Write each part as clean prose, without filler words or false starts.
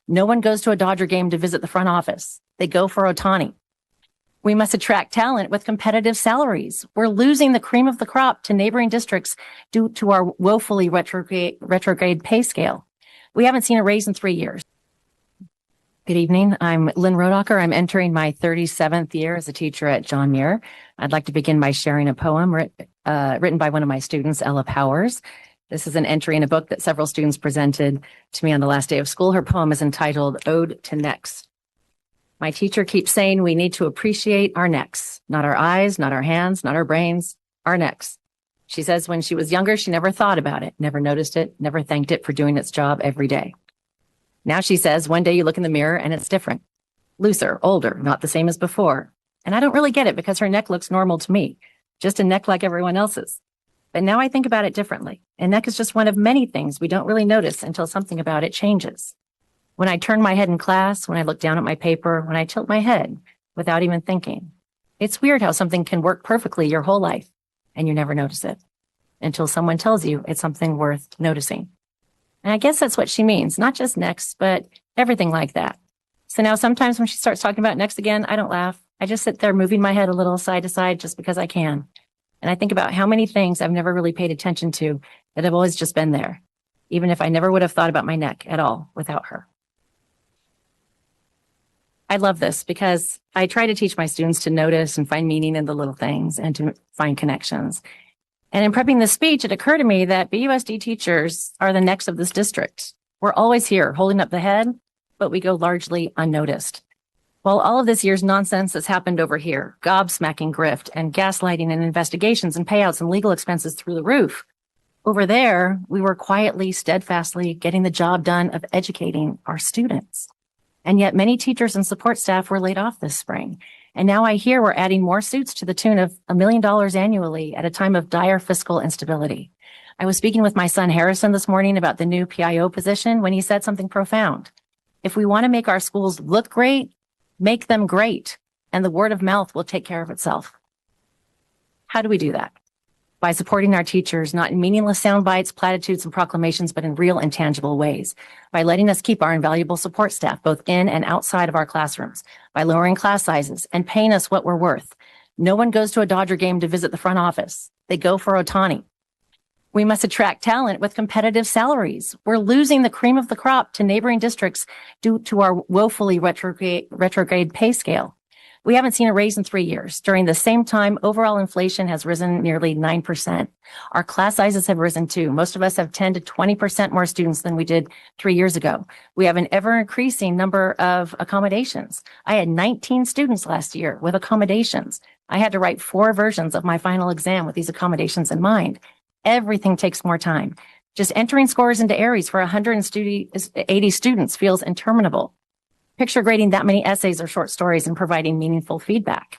No one goes to a Dodger game to visit the front office. They go for Ohtani. We must attract talent with competitive salaries. We're losing the cream of the crop to neighboring districts due to our woefully retrograde pay scale. We haven't seen a raise in 3 years. Good evening. I'm Lynn Rodhacher. I'm entering my 37th year as a teacher at John Muir. I'd like to begin by sharing a poem written by one of my students, Ella Powers. This is an entry in a book that several students presented to me on the last day of school. Her poem is entitled Ode to Necks. My teacher keeps saying we need to appreciate our necks, not our eyes, not our hands, not our brains, our necks. She says when she was younger, she never thought about it, never noticed it, never thanked it for doing its job every day. Now she says one day you look in the mirror and it's different, looser, older, not the same as before. And I don't really get it because her neck looks normal to me, just a neck like everyone else's. But now I think about it differently. A neck is just one of many things we don't really notice until something about it changes. When I turn my head in class, when I look down at my paper, when I tilt my head without even thinking. It's weird how something can work perfectly your whole life and you never notice it until someone tells you it's something worth noticing. And I guess that's what she means, not just necks, but everything like that. So now sometimes when she starts talking about necks again, I don't laugh. I just sit there moving my head a little side to side just because I can. And I think about how many things I've never really paid attention to that have always just been there, even if I never would have thought about my neck at all without her. I love this because I try to teach my students to notice and find meaning in the little things and to find connections. And in prepping this speech, it occurred to me that BUSD teachers are the necks of this district. We're always here holding up the head, but we go largely unnoticed. While all of this year's nonsense has happened over here, gobsmacking grift and gaslighting and investigations and payouts and legal expenses through the roof, over there, we were quietly, steadfastly getting the job done of educating our students. And yet many teachers and support staff were laid off this spring. And now I hear we're adding more suits to the tune of $1 million annually at a time of dire fiscal instability. I was speaking with my son Harrison this morning about the new PIO position when he said something profound. If we want to make our schools look great, make them great, and the word of mouth will take care of itself. How do we do that? By supporting our teachers, not in meaningless sound bites, platitudes, and proclamations, but in real and tangible ways. By letting us keep our invaluable support staff both in and outside of our classrooms. By lowering class sizes and paying us what we're worth. No one goes to a Dodger game to visit the front office. They go for Ohtani. We must attract talent with competitive salaries. We're losing the cream of the crop to neighboring districts due to our woefully retrograde pay scale. We haven't seen a raise in 3 years. During the same time, overall inflation has risen nearly 9%. Our class sizes have risen too. Most of us have 10 to 20% more students than we did 3 years ago. We have an ever increasing number of accommodations. I had 19 students last year with accommodations. I had to write 4 versions of my final exam with these accommodations in mind. Everything takes more time. Just entering scores into Aries for 180 students feels interminable. Picture grading that many essays or short stories and providing meaningful feedback.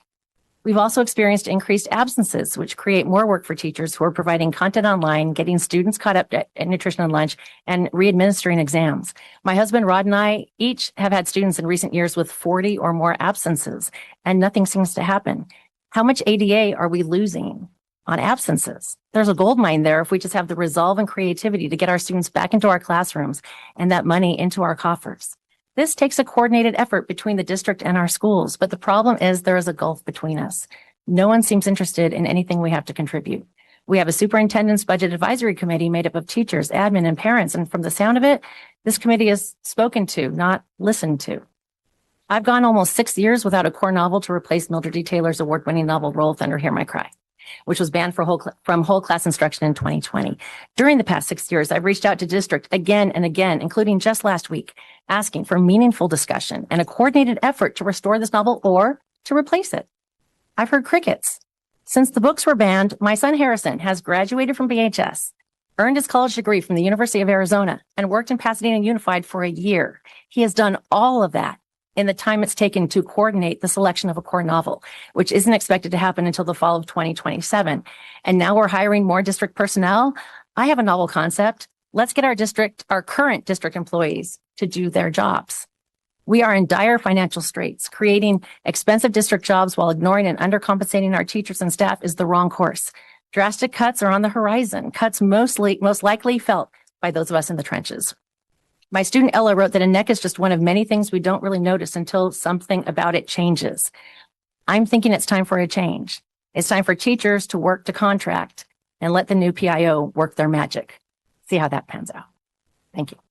We've also experienced increased absences, which create more work for teachers who are providing content online, getting students caught up at nutrition and lunch, and re-administering exams. My husband, Rod, and I each have had students in recent years with 40 or more absences, and nothing seems to happen. How much ADA are we losing on absences? There's a gold mine there if we just have the resolve and creativity to get our students back into our classrooms and that money into our coffers. This takes a coordinated effort between the district and our schools, but the problem is there is a gulf between us. No one seems interested in anything we have to contribute. We have a superintendent's budget advisory committee made up of teachers, admin, and parents, and from the sound of it, this committee is spoken to, not listened to. I've gone almost 6 years without a core novel to replace Mildred D. Taylor's award-winning novel, Roll Thunder, Hear My Cry, which was banned from whole class instruction in 2020. During the past 6 years, I've reached out to district again and again, including just last week, asking for meaningful discussion and a coordinated effort to restore this novel or to replace it. I've heard crickets. Since the books were banned, my son Harrison has graduated from BHS, earned his college degree from the University of Arizona, and worked in Pasadena Unified for a year. He has done all of that in the time it's taken to coordinate the selection of a core novel, which isn't expected to happen until the fall of 2027. And now we're hiring more district personnel. I have a novel concept. Let's get our current district employees to do their jobs. We are in dire financial straits. Creating expensive district jobs while ignoring and undercompensating our teachers and staff is the wrong course. Drastic cuts are on the horizon, cuts most likely felt by those of us in the trenches. My student Ella wrote that a neck is just one of many things we don't really notice until something about it changes. I'm thinking it's time for a change. It's time for teachers to work to contract and let the new PIO work their magic. See how that pans out. Thank you.